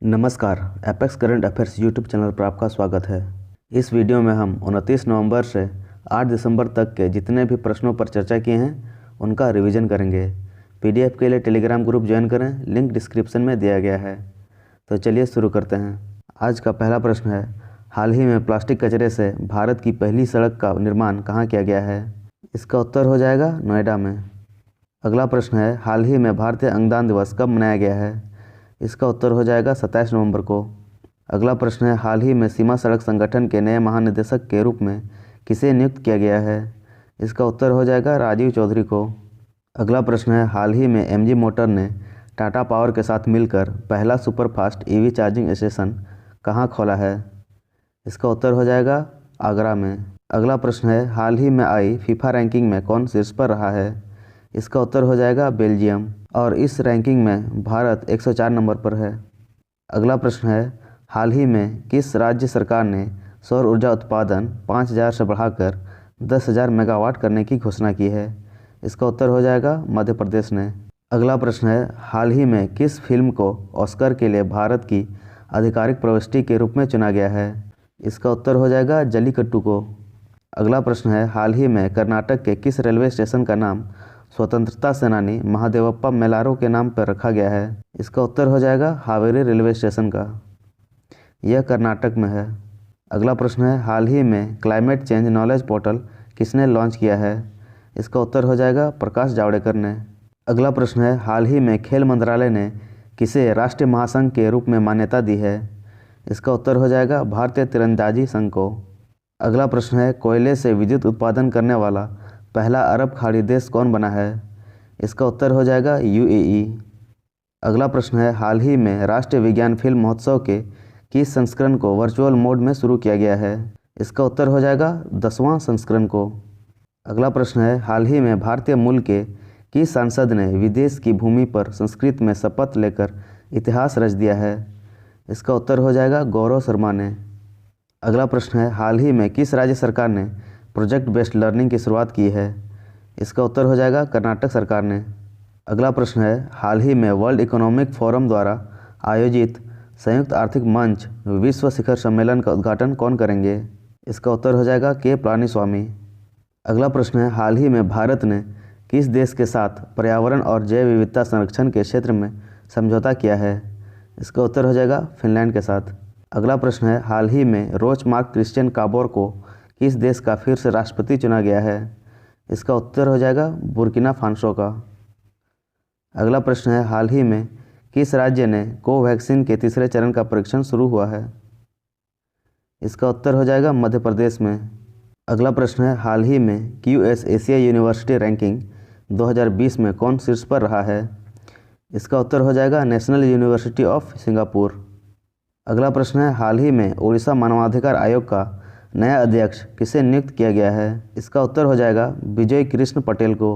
नमस्कार। Apex current affairs YouTube channel पर आपका स्वागत है। इस वीडियो में हम 29 नवंबर से 8 दिसंबर तक के जितने भी प्रश्नों पर चर्चा किए हैं उनका रिवीजन करेंगे। पीडीएफ के लिए टेलीग्राम ग्रुप ज्वाइन करें, लिंक डिस्क्रिप्शन में दिया गया है। तो चलिए शुरू करते हैं। आज का पहला प्रश्न है, हाल ही में प्लास्टिक कचरे से भारत की पहली सड़क का निर्माण कहाँ किया गया है? इसका उत्तर हो जाएगा नोएडा में। अगला प्रश्न है, हाल ही में भारतीय अंगदान दिवस कब मनाया गया है? इसका उत्तर हो जाएगा 27 नवंबर को। अगला प्रश्न है, हाल ही में सीमा सड़क संगठन के नए महानिदेशक के रूप में किसे नियुक्त किया गया है? इसका उत्तर हो जाएगा राजीव चौधरी को। अगला प्रश्न है, हाल ही में एमजी मोटर ने टाटा पावर के साथ मिलकर पहला सुपरफास्ट ईवी चार्जिंग स्टेशन कहाँ खोला है? इसका उत्तर हो जाएगा आगरा में। अगला प्रश्न है, हाल ही में आई फीफा रैंकिंग में कौन शीर्ष पर रहा है? इसका उत्तर हो जाएगा बेल्जियम, और इस रैंकिंग में भारत 104 नंबर पर है। अगला प्रश्न है, हाल ही में किस राज्य सरकार ने सौर ऊर्जा उत्पादन 5000 से बढ़ाकर 10,000 मेगावाट करने की घोषणा की है? इसका उत्तर हो जाएगा मध्य प्रदेश ने। अगला प्रश्न है, हाल ही में किस फिल्म को ऑस्कर के लिए भारत की आधिकारिक प्रविष्टि के रूप में चुना गया है? इसका उत्तर हो जाएगा जल्लीकट्टू को। अगला प्रश्न है, हाल ही में कर्नाटक के किस रेलवे स्टेशन का नाम स्वतंत्रता सेनानी महादेवप्पा मेलारो के नाम पर रखा गया है? इसका उत्तर हो जाएगा हावेरी रेलवे स्टेशन का। यह कर्नाटक में है। अगला प्रश्न है, हाल ही में क्लाइमेट चेंज नॉलेज पोर्टल किसने लॉन्च किया है? इसका उत्तर हो जाएगा प्रकाश जावड़ेकर ने। अगला प्रश्न है, हाल ही में खेल मंत्रालय ने किसे राष्ट्रीय महासंघ के रूप में मान्यता दी है? इसका उत्तर हो जाएगा भारतीय तीरंदाजी संघ को। अगला प्रश्न है, कोयले से विद्युत उत्पादन करने वाला पहला अरब खाड़ी देश कौन बना है? इसका उत्तर हो जाएगा यूएई। अगला प्रश्न है, हाल ही में राष्ट्रीय विज्ञान फिल्म महोत्सव के किस संस्करण को वर्चुअल मोड में शुरू किया गया है? इसका उत्तर हो जाएगा 10वां संस्करण को। अगला प्रश्न है, हाल ही में भारतीय मूल के किस सांसद ने विदेश की भूमि पर संस्कृत में शपथ लेकर इतिहास रच दिया है? इसका उत्तर हो जाएगा गौरव शर्मा ने। अगला प्रश्न है, हाल ही में किस राज्य सरकार ने प्रोजेक्ट बेस्ड लर्निंग की शुरुआत की है? इसका उत्तर हो जाएगा कर्नाटक सरकार ने। अगला प्रश्न है, हाल ही में वर्ल्ड इकोनॉमिक फोरम द्वारा आयोजित संयुक्त आर्थिक मंच विश्व शिखर सम्मेलन का उद्घाटन कौन करेंगे? इसका उत्तर हो जाएगा के पलानीस्वामी। अगला प्रश्न है, हाल ही में भारत ने किस देश के साथ पर्यावरण और जैव विविधता संरक्षण के क्षेत्र में समझौता किया है? इसका उत्तर हो जाएगा फिनलैंड के साथ। अगला प्रश्न है, हाल ही में रोचमार्क क्रिश्चियन काबोर को किस देश का फिर से राष्ट्रपति चुना गया है? इसका उत्तर हो जाएगा बुर्किना फासो का। अगला प्रश्न है, हाल ही में किस राज्य ने कोवैक्सीन के तीसरे चरण का परीक्षण शुरू हुआ है? इसका उत्तर हो जाएगा मध्य प्रदेश में। अगला प्रश्न है, हाल ही में क्यूएस एशिया यूनिवर्सिटी रैंकिंग 2020 में कौन शीर्ष पर रहा है? इसका उत्तर हो जाएगा नेशनल यूनिवर्सिटी ऑफ सिंगापुर। अगला प्रश्न है, हाल ही में उड़ीसा मानवाधिकार आयोग का नया अध्यक्ष किसे नियुक्त किया गया है? इसका उत्तर हो जाएगा विजय कृष्ण पटेल को।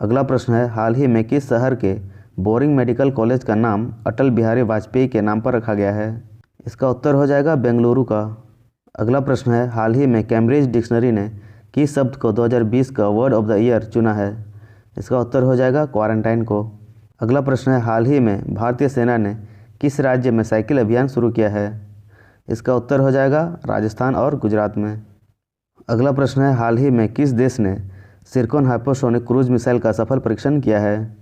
अगला प्रश्न है, हाल ही में किस शहर के बोरिंग मेडिकल कॉलेज का नाम अटल बिहारी वाजपेयी के नाम पर रखा गया है? इसका उत्तर हो जाएगा बेंगलुरु का। अगला प्रश्न है, हाल ही में कैम्ब्रिज डिक्शनरी ने किस शब्द को 2020 का वर्ड ऑफ द ईयर चुना है? इसका उत्तर हो जाएगा क्वारंटाइन को। अगला प्रश्न है, हाल ही में भारतीय सेना ने किस राज्य में साइकिल अभियान शुरू किया है? इसका उत्तर हो जाएगा राजस्थान और गुजरात में। अगला प्रश्न है, हाल ही में किस देश ने सिरकोन हाइपरसोनिक क्रूज मिसाइल का सफल परीक्षण किया है?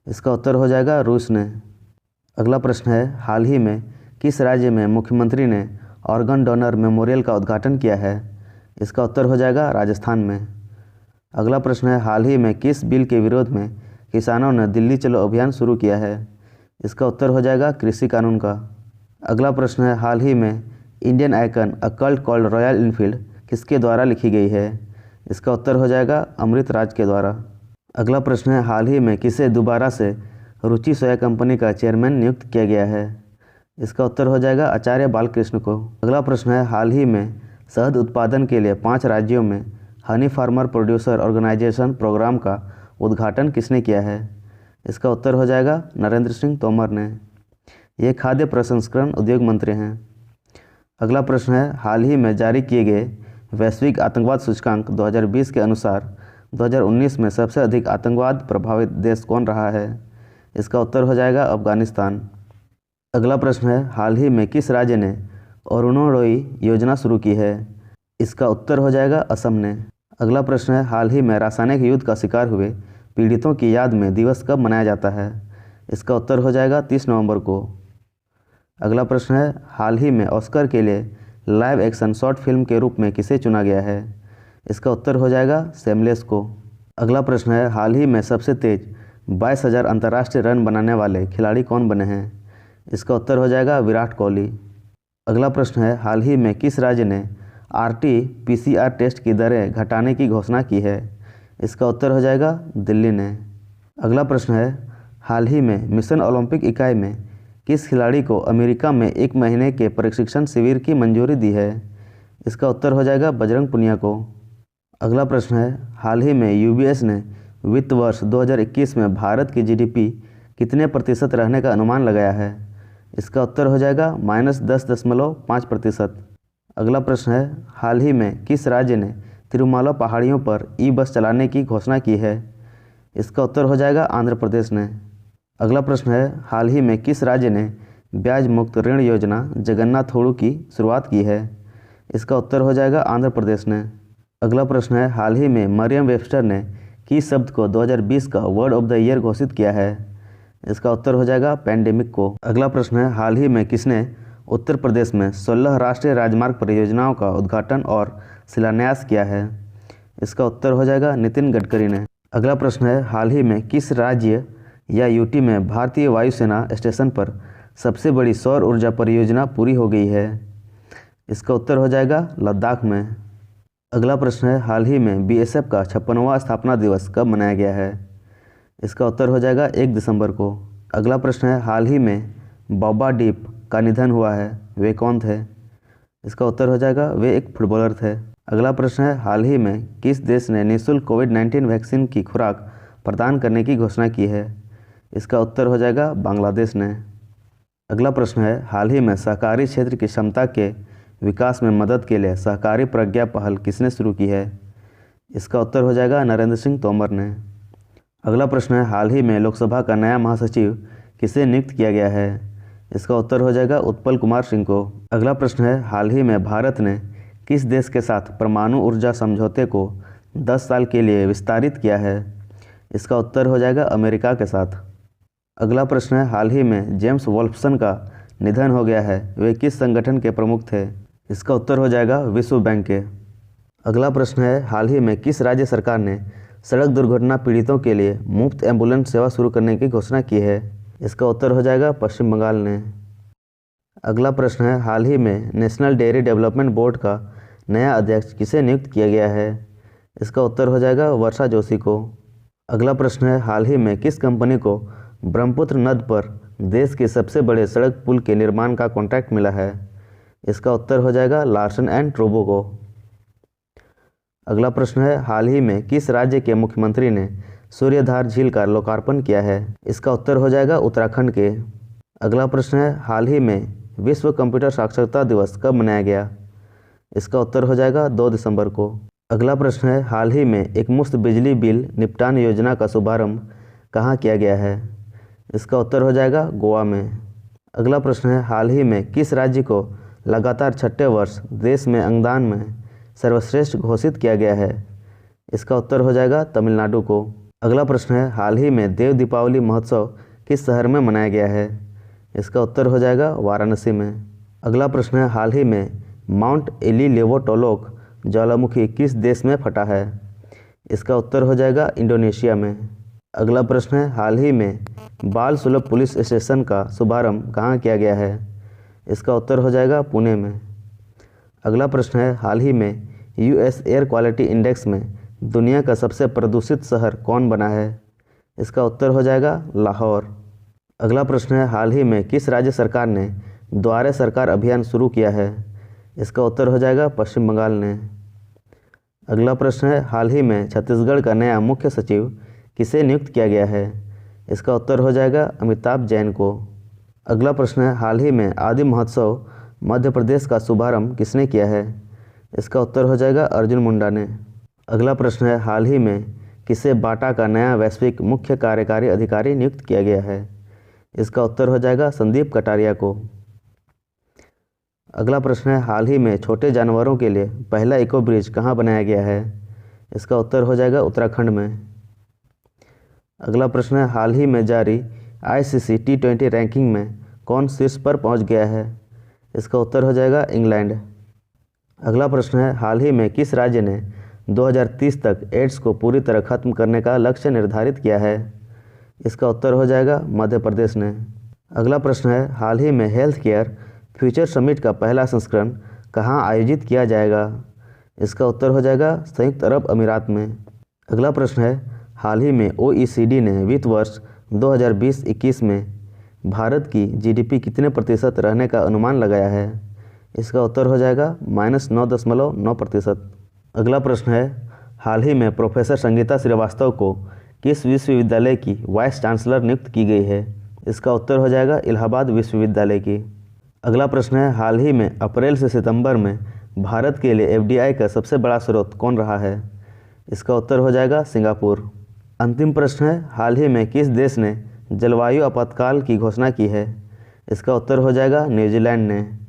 इसका उत्तर हो जाएगा रूस ने। अगला प्रश्न है, हाल ही में किस राज्य में मुख्यमंत्री ने ऑर्गन डोनर मेमोरियल का उद्घाटन किया है? इसका उत्तर हो जाएगा राजस्थान में। अगला प्रश्न है, हाल ही में किस बिल के विरोध में किसानों ने दिल्ली चलो अभियान शुरू किया है? इसका उत्तर हो जाएगा कृषि कानून का। अगला प्रश्न है, हाल ही में Indian icon a cult called royal Enfield किसके द्वारा लिखी गई है? इसका उत्तर हो जाएगा अमृत राज के द्वारा। अगला प्रश्न है, हाल ही में किसे दोबारा से रुचि सोया कंपनी का चेयरमैन नियुक्त किया गया है? इसका उत्तर हो जाएगा आचार्य बालकृष्ण को। अगला प्रश्न है, हाल ही में शहद उत्पादन के लिए 5 राज्यों में honey farmer producer organization program का उद्घाटन किसने किया है? इसका उत्तर हो जाएगा नरेंद्र सिंह तोमर ने। ये खाद्य प्रसंस्करण उद्योग मंत्री हैं। अगला प्रश्न है, हाल ही में जारी किए गए वैश्विक आतंकवाद सूचकांक 2020 के अनुसार 2019 में सबसे अधिक आतंकवाद प्रभावित देश कौन रहा है? इसका उत्तर हो जाएगा अफगानिस्तान। अगला प्रश्न है, हाल ही में किस राज्य ने अरुणोदय योजना शुरू की है? इसका उत्तर हो जाएगा असम ने। अगला प्रश्न है, हाल ही में रासायनिक युद्ध का शिकार हुए पीड़ितों की याद में दिवस कब मनाया जाता है? इसका उत्तर हो जाएगा 30 नवंबर को। अगला प्रश्न है, हाल ही में ऑस्कर के लिए लाइव एक्शन शॉर्ट फिल्म के रूप में किसे चुना गया है? इसका उत्तर हो जाएगा सेमलेस को। अगला प्रश्न है, हाल ही में सबसे तेज 22,000 अंतर्राष्ट्रीय रन बनाने वाले खिलाड़ी कौन बने हैं? इसका उत्तर हो जाएगा विराट कोहली। अगला प्रश्न है, हाल ही में किस राज्य ने RT-PCR टेस्ट की दरें घटाने की घोषणा की है? इसका उत्तर हो जाएगा दिल्ली ने। अगला प्रश्न है, हाल ही में मिशन ओलंपिक इकाई में किस खिलाड़ी को अमेरिका में 1 महीने के प्रशिक्षण शिविर की मंजूरी दी है? इसका उत्तर हो जाएगा बजरंग पुनिया को। अगला प्रश्न है, हाल ही में UBS ने वित्त वर्ष 2021 में भारत की GDP कितने प्रतिशत रहने का अनुमान लगाया है? इसका उत्तर हो जाएगा -10.5%। अगला प्रश्न है, हाल ही में किस राज्य ने तिरुमाला पहाड़ियों पर ई-बस चलाने की घोषणा की है? इसका उत्तर हो जाएगा आंध्र प्रदेश ने। अगला प्रश्न है, हाल ही में किस राज्य ने ब्याज मुक्त ऋण योजना जगन्नाथोड़ू की शुरुआत की है? इसका उत्तर हो जाएगा आंध्र प्रदेश ने। अगला प्रश्न है, हाल ही में मरियम वेबस्टर ने किस शब्द को 2020 का वर्ड ऑफ द ईयर घोषित किया है? इसका उत्तर हो जाएगा पैंडेमिक को। अगला प्रश्न है, हाल ही में किसने उत्तर प्रदेश में 16 राष्ट्रीय राजमार्ग परियोजनाओं का उद्घाटन और शिलान्यास किया है? इसका उत्तर हो जाएगा नितिन गडकरी ने। अगला प्रश्न है, हाल ही में किस राज्य या यूटी में भारतीय वायुसेना स्टेशन पर सबसे बड़ी सौर ऊर्जा परियोजना पूरी हो गई है? इसका उत्तर हो जाएगा लद्दाख में। अगला प्रश्न है, हाल ही में BSF का 56वां स्थापना दिवस कब मनाया गया है? इसका उत्तर हो जाएगा 1 दिसंबर को। अगला प्रश्न है, हाल ही में बॉबा डीप का निधन हुआ है, वे कौन थे? इसका उत्तर हो जाएगा वे एक फुटबॉलर थे। अगला प्रश्न है, हाल ही में किस देश ने निःशुल्क कोविड-19 वैक्सीन की खुराक प्रदान करने की घोषणा की है? इसका उत्तर हो जाएगा बांग्लादेश ने। अगला प्रश्न है, हाल ही में सहकारी क्षेत्र की क्षमता के विकास में मदद के लिए सहकारी प्रज्ञा पहल किसने शुरू की है? इसका उत्तर हो जाएगा नरेंद्र सिंह तोमर ने। अगला प्रश्न है, हाल ही में लोकसभा का नया महासचिव किसे नियुक्त किया गया है? इसका उत्तर हो जाएगा उत्पल कुमार सिंह को। अगला प्रश्न है, हाल ही में भारत ने किस देश के साथ परमाणु ऊर्जा समझौते को 10 साल के लिए विस्तारित किया है? इसका उत्तर हो जाएगा अमेरिका के साथ। अगला प्रश्न है, हाल ही में जेम्स वोल्फसन का निधन हो गया है, वे किस संगठन के प्रमुख थे? इसका उत्तर हो जाएगा विश्व बैंक के। अगला प्रश्न है, हाल ही में किस राज्य सरकार ने सड़क दुर्घटना पीड़ितों के लिए मुफ्त एम्बुलेंस सेवा शुरू करने की घोषणा की है? इसका उत्तर हो जाएगा पश्चिम बंगाल ने। अगला प्रश्न है, हाल ही में नेशनल डेयरी डेवलपमेंट बोर्ड का नया अध्यक्ष किसे नियुक्त किया गया है? इसका उत्तर हो जाएगा वर्षा जोशी को। अगला प्रश्न है, हाल ही में किस कंपनी को ब्रह्मपुत्र नद पर देश के सबसे बड़े सड़क पुल के निर्माण का कॉन्ट्रैक्ट मिला है? इसका उत्तर हो जाएगा लार्सन एंड टोब्रो को। अगला प्रश्न है, हाल ही में किस राज्य के मुख्यमंत्री ने सूर्यधार झील का लोकार्पण किया है? इसका उत्तर हो जाएगा उत्तराखंड के। अगला प्रश्न है, हाल ही में विश्व कंप्यूटर साक्षरता दिवस कब मनाया गया? इसका उत्तर हो जाएगा 2 दिसंबर को। अगला प्रश्न है, हाल ही में एक मुफ्त बिजली बिल निपटान योजना का शुभारंभ कहाँ किया गया है? इसका उत्तर हो जाएगा गोवा में। अगला प्रश्न है, हाल ही में किस राज्य को लगातार 6ठे वर्ष देश में अंगदान में सर्वश्रेष्ठ घोषित किया गया है? इसका उत्तर हो जाएगा तमिलनाडु को। अगला प्रश्न है, हाल ही में देव दीपावली महोत्सव किस शहर में मनाया गया है? इसका उत्तर हो जाएगा वाराणसी में। अगला प्रश्न है, हाल ही में माउंट एलिलेवोटोलोक ज्वालामुखी किस देश में फटा है? इसका उत्तर हो जाएगा इंडोनेशिया में। अगला प्रश्न है, हाल ही में बाल सुलभ पुलिस स्टेशन का शुभारंभ कहाँ किया गया है? इसका उत्तर हो जाएगा पुणे में। अगला प्रश्न है, हाल ही में US एयर क्वालिटी इंडेक्स में दुनिया का सबसे प्रदूषित शहर कौन बना है? इसका उत्तर हो जाएगा लाहौर। अगला प्रश्न है, हाल ही में किस राज्य सरकार ने द्वारे सरकार अभियान शुरू किया है? इसका उत्तर हो जाएगा पश्चिम बंगाल ने। अगला प्रश्न है, हाल ही में छत्तीसगढ़ का नया मुख्य सचिव किसे नियुक्त किया गया है? इसका उत्तर हो जाएगा अमिताभ जैन को। अगला प्रश्न है, हाल ही में आदि महोत्सव मध्य प्रदेश का शुभारंभ किसने किया है? इसका उत्तर हो जाएगा अर्जुन मुंडा ने। अगला प्रश्न है, हाल ही में किसे बाटा का नया वैश्विक मुख्य कार्यकारी अधिकारी नियुक्त किया गया है? इसका उत्तर हो जाएगा संदीप कटारिया को। अगला प्रश्न है, हाल ही में छोटे जानवरों के लिए पहला इको ब्रिज कहाँ बनाया गया है? इसका उत्तर हो जाएगा उत्तराखंड में। अगला प्रश्न है, हाल ही में जारी ICC T20 रैंकिंग में कौन शीर्ष पर पहुंच गया है? इसका उत्तर हो जाएगा इंग्लैंड। अगला प्रश्न है, हाल ही में किस राज्य ने 2030 तक एड्स को पूरी तरह खत्म करने का लक्ष्य निर्धारित किया है? इसका उत्तर हो जाएगा मध्य प्रदेश ने। अगला प्रश्न है, हाल ही में हेल्थ केयर फ्यूचर समिट का पहला संस्करण कहाँ आयोजित किया जाएगा? इसका उत्तर हो जाएगा संयुक्त अरब अमीरात में। अगला प्रश्न है, हाल ही में OECD ने वित्त वर्ष 2020-21 में भारत की GDP कितने प्रतिशत रहने का अनुमान लगाया है? इसका उत्तर हो जाएगा -9.9%। अगला प्रश्न है, हाल ही में प्रोफेसर संगीता श्रीवास्तव को किस विश्वविद्यालय की वाइस चांसलर नियुक्त की गई है? इसका उत्तर हो जाएगा इलाहाबाद विश्वविद्यालय की। अगला प्रश्न है, हाल ही में अप्रैल से सितंबर में भारत के लिए FDI का सबसे बड़ा स्रोत कौन रहा है? इसका उत्तर हो जाएगा सिंगापुर। अंतिम प्रश्न है, हाल ही में किस देश ने जलवायु आपातकाल की घोषणा की है? इसका उत्तर हो जाएगा न्यूजीलैंड ने।